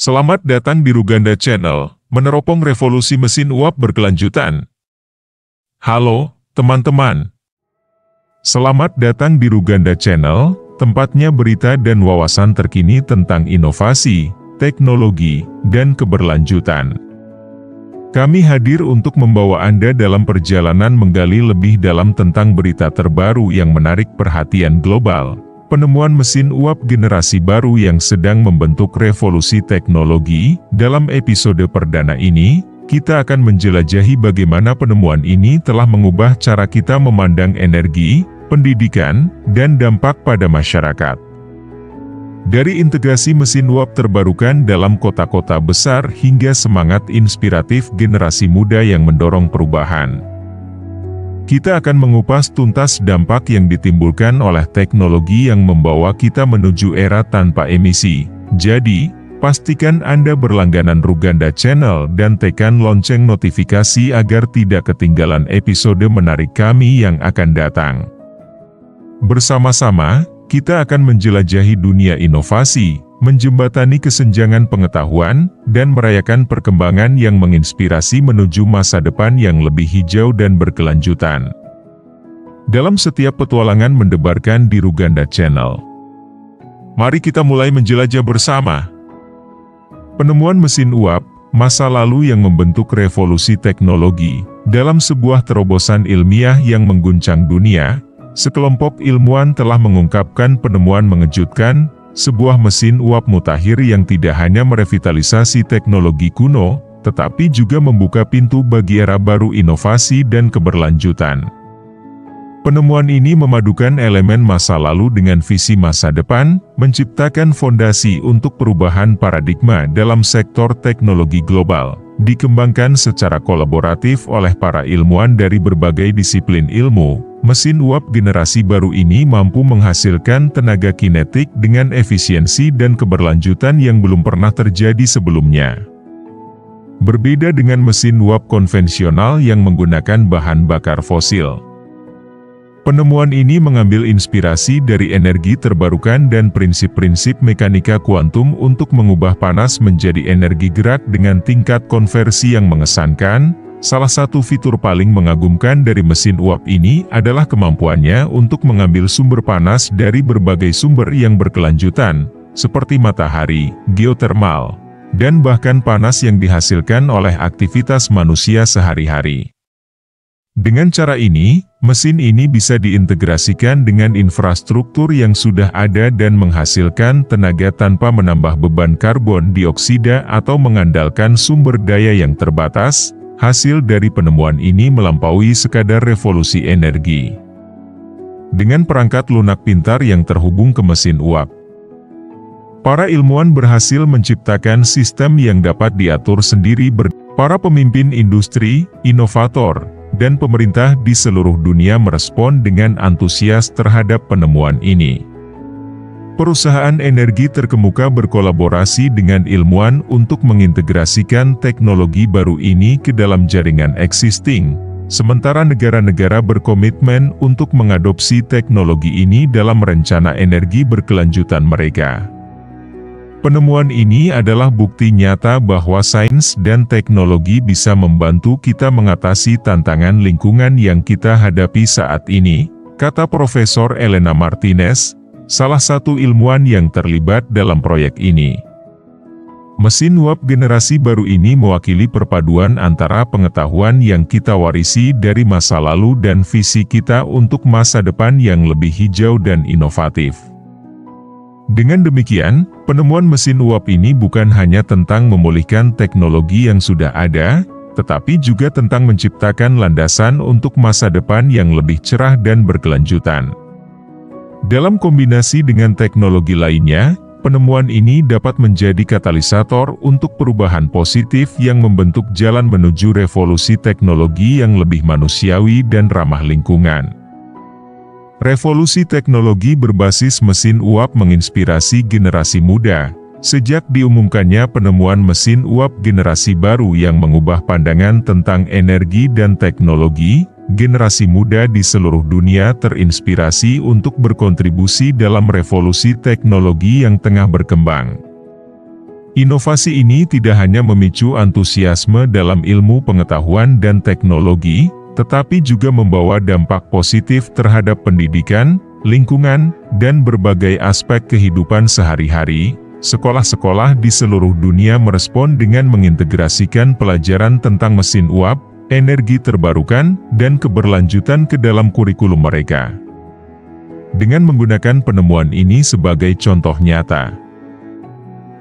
Selamat datang di Ruganda Channel, meneropong revolusi mesin uap berkelanjutan. Halo, teman-teman. Selamat datang di Ruganda Channel, tempatnya berita dan wawasan terkini tentang inovasi, teknologi, dan keberlanjutan. Kami hadir untuk membawa Anda dalam perjalanan menggali lebih dalam tentang berita terbaru yang menarik perhatian global. Penemuan mesin uap generasi baru yang sedang membentuk revolusi teknologi. Dalam episode perdana ini, kita akan menjelajahi bagaimana penemuan ini telah mengubah cara kita memandang energi, pendidikan, dan dampak pada masyarakat. Dari integrasi mesin uap terbarukan dalam kota-kota besar hingga semangat inspiratif generasi muda yang mendorong perubahan. Kita akan mengupas tuntas dampak yang ditimbulkan oleh teknologi yang membawa kita menuju era tanpa emisi. Jadi, pastikan Anda berlangganan Ruganda Channel dan tekan lonceng notifikasi agar tidak ketinggalan episode menarik kami yang akan datang. Bersama-sama, kita akan menjelajahi dunia inovasi, menjembatani kesenjangan pengetahuan, dan merayakan perkembangan yang menginspirasi menuju masa depan yang lebih hijau dan berkelanjutan. Dalam setiap petualangan mendebarkan di Ruganda Channel. Mari kita mulai menjelajah bersama. Penemuan mesin uap, masa lalu yang membentuk revolusi teknologi. Dalam sebuah terobosan ilmiah yang mengguncang dunia, sekelompok ilmuwan telah mengungkapkan penemuan mengejutkan, sebuah mesin uap mutakhir yang tidak hanya merevitalisasi teknologi kuno, tetapi juga membuka pintu bagi era baru inovasi dan keberlanjutan. Penemuan ini memadukan elemen masa lalu dengan visi masa depan, menciptakan fondasi untuk perubahan paradigma dalam sektor teknologi global, dikembangkan secara kolaboratif oleh para ilmuwan dari berbagai disiplin ilmu. Mesin uap generasi baru ini mampu menghasilkan tenaga kinetik dengan efisiensi dan keberlanjutan yang belum pernah terjadi sebelumnya. Berbeda dengan mesin uap konvensional yang menggunakan bahan bakar fosil. Penemuan ini mengambil inspirasi dari energi terbarukan dan prinsip-prinsip mekanika kuantum untuk mengubah panas menjadi energi gerak dengan tingkat konversi yang mengesankan. Salah satu fitur paling mengagumkan dari mesin uap ini adalah kemampuannya untuk mengambil sumber panas dari berbagai sumber yang berkelanjutan, seperti matahari, geotermal, dan bahkan panas yang dihasilkan oleh aktivitas manusia sehari-hari. Dengan cara ini, mesin ini bisa diintegrasikan dengan infrastruktur yang sudah ada dan menghasilkan tenaga tanpa menambah beban karbon dioksida atau mengandalkan sumber daya yang terbatas. Hasil dari penemuan ini melampaui sekadar revolusi energi. Dengan perangkat lunak pintar yang terhubung ke mesin uap, para ilmuwan berhasil menciptakan sistem yang dapat diatur sendiri. Para pemimpin industri, inovator, dan pemerintah di seluruh dunia merespon dengan antusias terhadap penemuan ini. Perusahaan energi terkemuka berkolaborasi dengan ilmuwan untuk mengintegrasikan teknologi baru ini ke dalam jaringan existing, sementara negara-negara berkomitmen untuk mengadopsi teknologi ini dalam rencana energi berkelanjutan mereka. Penemuan ini adalah bukti nyata bahwa sains dan teknologi bisa membantu kita mengatasi tantangan lingkungan yang kita hadapi saat ini, kata Profesor Elena Martinez, salah satu ilmuwan yang terlibat dalam proyek ini. Mesin uap generasi baru ini mewakili perpaduan antara pengetahuan yang kita warisi dari masa lalu dan visi kita untuk masa depan yang lebih hijau dan inovatif. Dengan demikian, penemuan mesin uap ini bukan hanya tentang memulihkan teknologi yang sudah ada, tetapi juga tentang menciptakan landasan untuk masa depan yang lebih cerah dan berkelanjutan. Dalam kombinasi dengan teknologi lainnya, penemuan ini dapat menjadi katalisator untuk perubahan positif yang membentuk jalan menuju revolusi teknologi yang lebih manusiawi dan ramah lingkungan. Revolusi teknologi berbasis mesin uap menginspirasi generasi muda. Sejak diumumkannya penemuan mesin uap generasi baru yang mengubah pandangan tentang energi dan teknologi, generasi muda di seluruh dunia terinspirasi untuk berkontribusi dalam revolusi teknologi yang tengah berkembang. Inovasi ini tidak hanya memicu antusiasme dalam ilmu pengetahuan dan teknologi, tetapi juga membawa dampak positif terhadap pendidikan, lingkungan, dan berbagai aspek kehidupan sehari-hari. Sekolah-sekolah di seluruh dunia merespon dengan mengintegrasikan pelajaran tentang mesin uap, energi terbarukan, dan keberlanjutan ke dalam kurikulum mereka. Dengan menggunakan penemuan ini sebagai contoh nyata,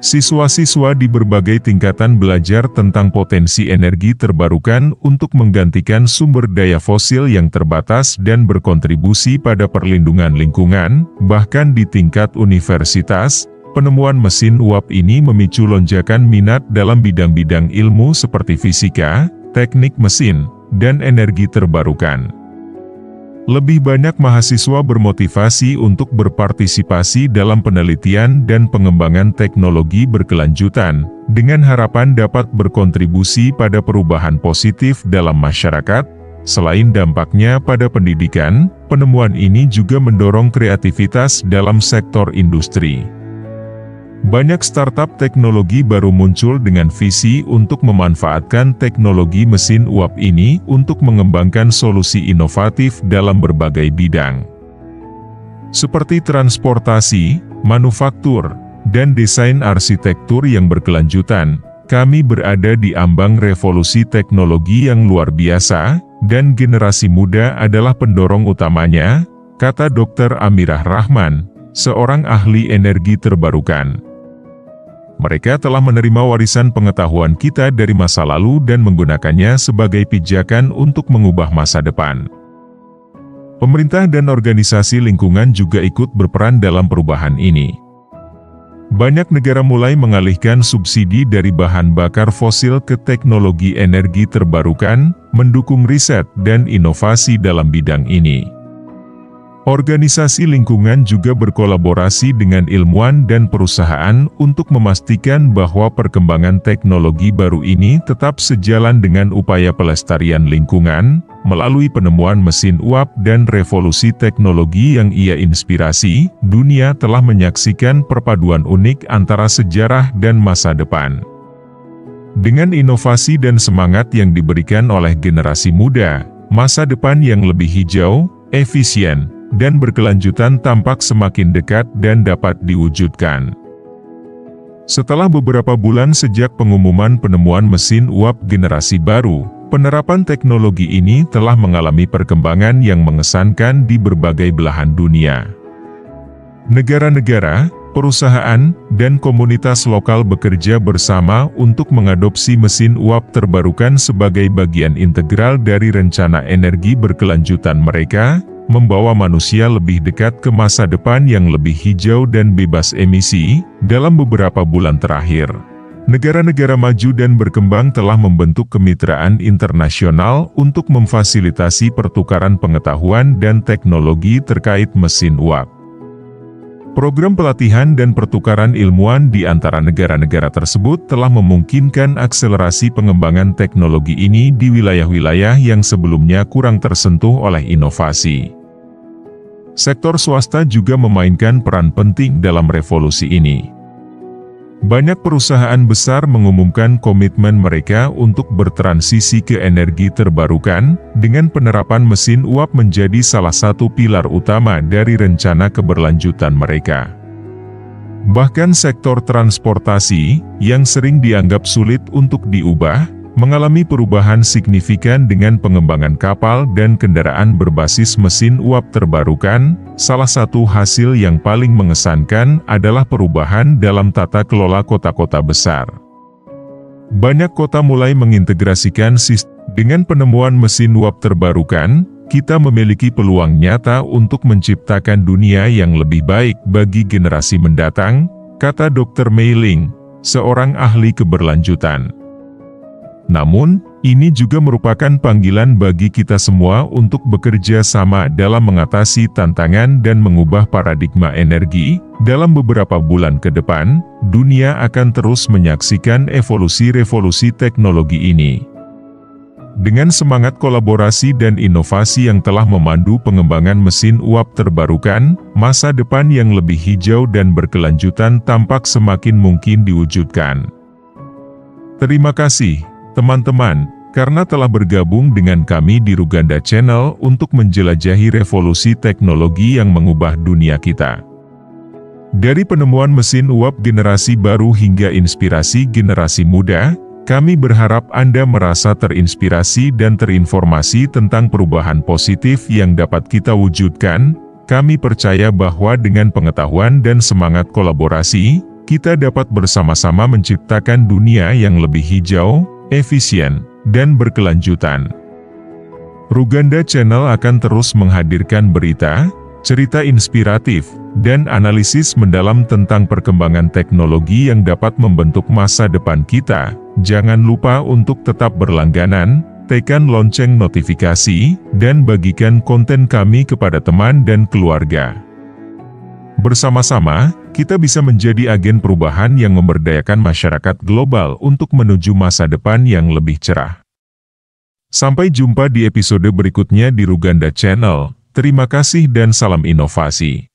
siswa-siswa di berbagai tingkatan belajar tentang potensi energi terbarukan untuk menggantikan sumber daya fosil yang terbatas dan berkontribusi pada perlindungan lingkungan. Bahkan di tingkat universitas, penemuan mesin uap ini memicu lonjakan minat dalam bidang-bidang ilmu seperti fisika, teknik mesin, dan energi terbarukan. Lebih banyak mahasiswa bermotivasi untuk berpartisipasi dalam penelitian dan pengembangan teknologi berkelanjutan, dengan harapan dapat berkontribusi pada perubahan positif dalam masyarakat. Selain dampaknya pada pendidikan, penemuan ini juga mendorong kreativitas dalam sektor industri. Banyak startup teknologi baru muncul dengan visi untuk memanfaatkan teknologi mesin uap ini untuk mengembangkan solusi inovatif dalam berbagai bidang, seperti transportasi, manufaktur, dan desain arsitektur yang berkelanjutan. Kami berada di ambang revolusi teknologi yang luar biasa, dan generasi muda adalah pendorong utamanya, kata Dr. Amirah Rahman, seorang ahli energi terbarukan. Mereka telah menerima warisan pengetahuan kita dari masa lalu dan menggunakannya sebagai pijakan untuk mengubah masa depan. Pemerintah dan organisasi lingkungan juga ikut berperan dalam perubahan ini. Banyak negara mulai mengalihkan subsidi dari bahan bakar fosil ke teknologi energi terbarukan, mendukung riset dan inovasi dalam bidang ini. Organisasi lingkungan juga berkolaborasi dengan ilmuwan dan perusahaan untuk memastikan bahwa perkembangan teknologi baru ini tetap sejalan dengan upaya pelestarian lingkungan. Melalui penemuan mesin uap dan revolusi teknologi yang ia inspirasi, dunia telah menyaksikan perpaduan unik antara sejarah dan masa depan. Dengan inovasi dan semangat yang diberikan oleh generasi muda, masa depan yang lebih hijau, efisien, dan berkelanjutan tampak semakin dekat dan dapat diwujudkan. Setelah beberapa bulan sejak pengumuman penemuan mesin uap generasi baru, penerapan teknologi ini telah mengalami perkembangan yang mengesankan di berbagai belahan dunia. Negara-negara, perusahaan, dan komunitas lokal bekerja bersama untuk mengadopsi mesin uap terbarukan sebagai bagian integral dari rencana energi berkelanjutan mereka, membawa manusia lebih dekat ke masa depan yang lebih hijau dan bebas emisi. Dalam beberapa bulan terakhir, negara-negara maju dan berkembang telah membentuk kemitraan internasional untuk memfasilitasi pertukaran pengetahuan dan teknologi terkait mesin uap. Program pelatihan dan pertukaran ilmuwan di antara negara-negara tersebut telah memungkinkan akselerasi pengembangan teknologi ini di wilayah-wilayah yang sebelumnya kurang tersentuh oleh inovasi. Sektor swasta juga memainkan peran penting dalam revolusi ini. Banyak perusahaan besar mengumumkan komitmen mereka untuk bertransisi ke energi terbarukan, dengan penerapan mesin uap menjadi salah satu pilar utama dari rencana keberlanjutan mereka. Bahkan sektor transportasi, yang sering dianggap sulit untuk diubah, mengalami perubahan signifikan dengan pengembangan kapal dan kendaraan berbasis mesin uap terbarukan. Salah satu hasil yang paling mengesankan adalah perubahan dalam tata kelola kota-kota besar. Banyak kota mulai mengintegrasikan sistem. Dengan penemuan mesin uap terbarukan, kita memiliki peluang nyata untuk menciptakan dunia yang lebih baik bagi generasi mendatang, kata Dr. Mei Ling, seorang ahli keberlanjutan. Namun, ini juga merupakan panggilan bagi kita semua untuk bekerja sama dalam mengatasi tantangan dan mengubah paradigma energi. Dalam beberapa bulan ke depan, dunia akan terus menyaksikan evolusi-revolusi teknologi ini. Dengan semangat kolaborasi dan inovasi yang telah memandu pengembangan mesin uap terbarukan, masa depan yang lebih hijau dan berkelanjutan tampak semakin mungkin diwujudkan. Terima kasih, teman-teman, karena telah bergabung dengan kami di Ruganda Channel untuk menjelajahi revolusi teknologi yang mengubah dunia kita. Dari penemuan mesin uap generasi baru hingga inspirasi generasi muda, kami berharap Anda merasa terinspirasi dan terinformasi tentang perubahan positif yang dapat kita wujudkan. Kami percaya bahwa dengan pengetahuan dan semangat kolaborasi, kita dapat bersama-sama menciptakan dunia yang lebih hijau, efisien, dan berkelanjutan. Ruganda Channel akan terus menghadirkan berita, cerita inspiratif, dan analisis mendalam tentang perkembangan teknologi yang dapat membentuk masa depan kita. Jangan lupa untuk tetap berlangganan, tekan lonceng notifikasi, dan bagikan konten kami kepada teman dan keluarga. Bersama-sama, kita bisa menjadi agen perubahan yang memberdayakan masyarakat global untuk menuju masa depan yang lebih cerah. Sampai jumpa di episode berikutnya di Ruganda Channel. Terima kasih dan salam inovasi.